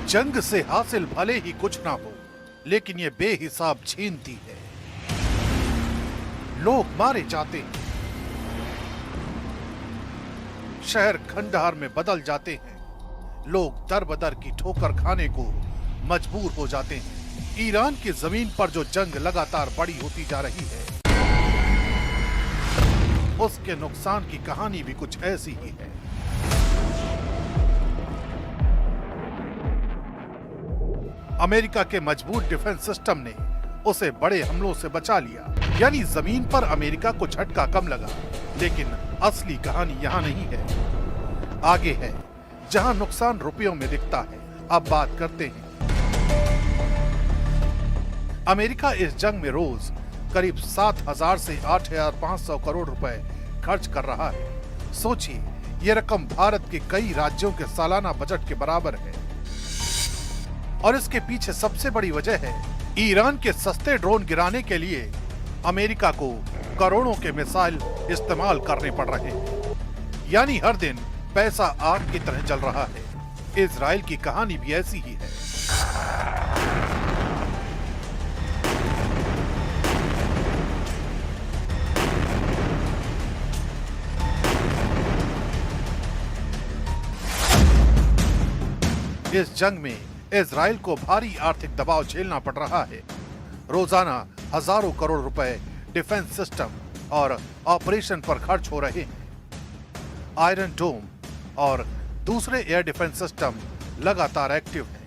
जंग से हासिल भले ही कुछ ना हो, लेकिन ये बेहिसाब छीनती है। लोग मारे जाते हैं, शहर खंडहर में बदल जाते हैं, लोग दर बदर की ठोकर खाने को मजबूर हो जाते हैं। ईरान की जमीन पर जो जंग लगातार बड़ी होती जा रही है, उसके नुकसान की कहानी भी कुछ ऐसी ही है। अमेरिका के मजबूत डिफेंस सिस्टम ने उसे बड़े हमलों से बचा लिया, यानी जमीन पर अमेरिका को झटका कम लगा। लेकिन असली कहानी यहाँ नहीं है, आगे है, जहाँ नुकसान रुपयों में दिखता है। अब बात करते हैं। अमेरिका इस जंग में रोज करीब 7,000 से 8,500 करोड़ रुपए खर्च कर रहा है। सोचिए, ये रकम भारत के कई राज्यों के सालाना बजट के बराबर है। और इसके पीछे सबसे बड़ी वजह है, ईरान के सस्ते ड्रोन गिराने के लिए अमेरिका को करोड़ों के मिसाइल इस्तेमाल करने पड़ रहे हैं। यानी हर दिन पैसा आग की तरह जल रहा है। इजराइल की कहानी भी ऐसी ही है। इस जंग में इजराइल को भारी आर्थिक दबाव झेलना पड़ रहा है। रोजाना हजारों करोड़ रुपए डिफेंस सिस्टम और ऑपरेशन पर खर्च हो रहे हैं। आयरन डोम और दूसरे एयर डिफेंस सिस्टम लगातार एक्टिव हैं,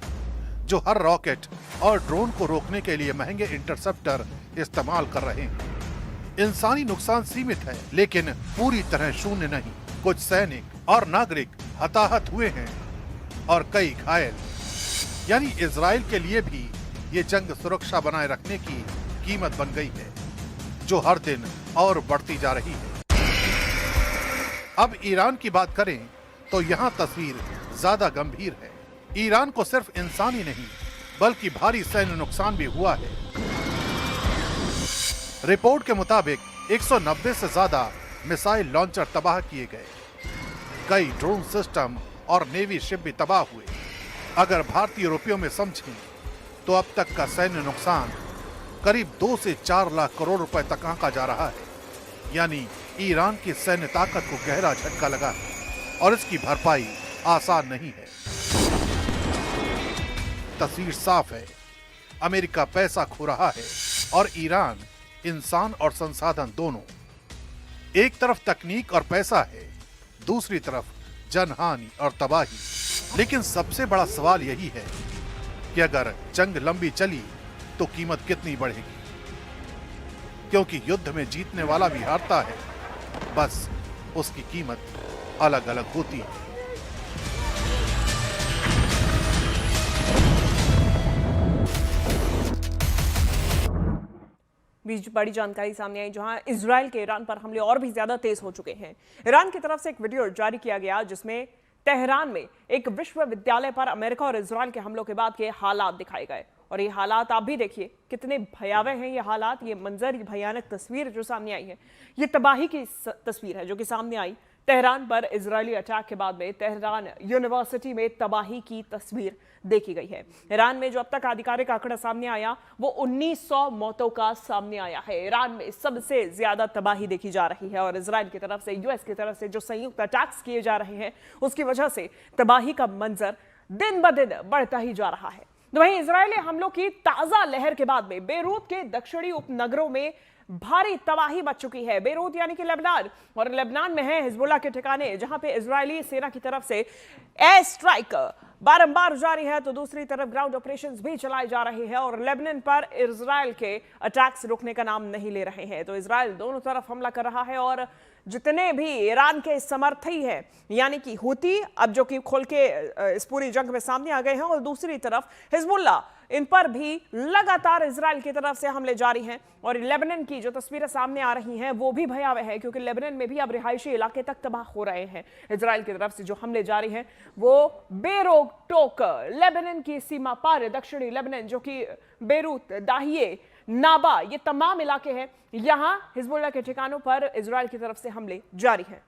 जो हर रॉकेट और ड्रोन को रोकने के लिए महंगे इंटरसेप्टर इस्तेमाल कर रहे हैं। इंसानी नुकसान सीमित है, लेकिन पूरी तरह शून्य नहीं। कुछ सैनिक और नागरिक हताहत हुए हैं और कई घायल। यानी इजराइल के लिए भी ये जंग सुरक्षा बनाए रखने की कीमत बन गई है, जो हर दिन और बढ़ती जा रही है। अब ईरान की बात करें तो यहाँ तस्वीर ज्यादा गंभीर है। ईरान को सिर्फ इंसानी नहीं, बल्कि भारी सैन्य नुकसान भी हुआ है। रिपोर्ट के मुताबिक 190 से ज्यादा मिसाइल लॉन्चर तबाह किए गए, कई ड्रोन सिस्टम और नेवी शिप भी तबाह हुए। अगर भारतीय रुपयों में समझें तो अब तक का सैन्य नुकसान करीब 2 से 4 लाख करोड़ रुपए तक आंका जा रहा है। यानी ईरान की सैन्य ताकत को गहरा झटका लगा है और इसकी भरपाई आसान नहीं है। तस्वीर साफ है, अमेरिका पैसा खो रहा है और ईरान इंसान और संसाधन दोनों। एक तरफ तकनीक और पैसा है, दूसरी तरफ जनहानि और तबाही। लेकिन सबसे बड़ा सवाल यही है कि अगर जंग लंबी चली तो कीमत कितनी बढ़ेगी, क्योंकि युद्ध में जीतने वाला भी हारता है, बस उसकी कीमत अलग अलग होती है। बीच बड़ी जानकारी सामने आई, जहां इजराइल के ईरान पर हमले और भी ज्यादा तेज हो चुके हैं। ईरान की तरफ से एक वीडियो जारी किया गया, जिसमें तेहरान में एक विश्वविद्यालय पर अमेरिका और इजराइल के हमलों के बाद के हालात दिखाए गए। और ये हालात आप भी देखिए, कितने भयावह हैं ये हालात। ये मंजर, ये भयानक तस्वीर जो सामने आई है, ये तबाही की तस्वीर है जो कि सामने आई तेहरान पर इजरायली अटैक के बाद में। तेहरान यूनिवर्सिटी में तबाही की तस्वीर देखी गई है। ईरान में जो अब तक आधिकारिक आंकड़ा सामने आया, वो 1900 मौतों का सामने आया है। ईरान में सबसे ज्यादा तबाही देखी जा रही है और इजराइल की तरफ से, यूएस की तरफ से जो संयुक्त अटैक्स किए जा रहे हैं, उसकी वजह से तबाही का मंजर दिन ब दिन बढ़ता ही जा रहा है। तो वहीं इजरायली हमलों की ताजा लहर के बाद में बेरूत के दक्षिणी उपनगरों में भारी तबाही मच चुकी है। बेरूत यानी कि लेबनान, और लेबनान में है हिजबुल्लाह के ठिकाने, जहां पे इजरायली सेना की तरफ से एयर स्ट्राइक बारंबार जारी है, तो दूसरी तरफ ग्राउंड ऑपरेशंस भी चलाए जा रहे हैं और लेबनान पर इजराइल के अटैक्स रुकने का नाम नहीं ले रहे हैं। तो इजराइल दोनों तरफ हमला कर रहा है और जितने भी ईरान के समर्थी हैं, यानी कि हुती, अब जो कि खोल के इस पूरी जंग में सामने आ गए हैं, और दूसरी तरफ हिजबुल्लाह, इन पर भी लगातार इजराइल की तरफ से हमले जारी हैं। और लेबनान की जो तस्वीरें सामने आ रही हैं, वो भी भयावह है, क्योंकि लेबनान में भी अब रिहायशी इलाके तक तबाह हो रहे हैं। इजराइल की तरफ से जो हमले जारी हैं, वो बेरोक टोक लेबनान की सीमा पार दक्षिणी लेबनान, जो कि बेरूत, दाहिए, नाबा, ये तमाम इलाके हैं, यहां हिजबुल्लाह के ठिकानों पर इजराइल की तरफ से हमले जारी हैं।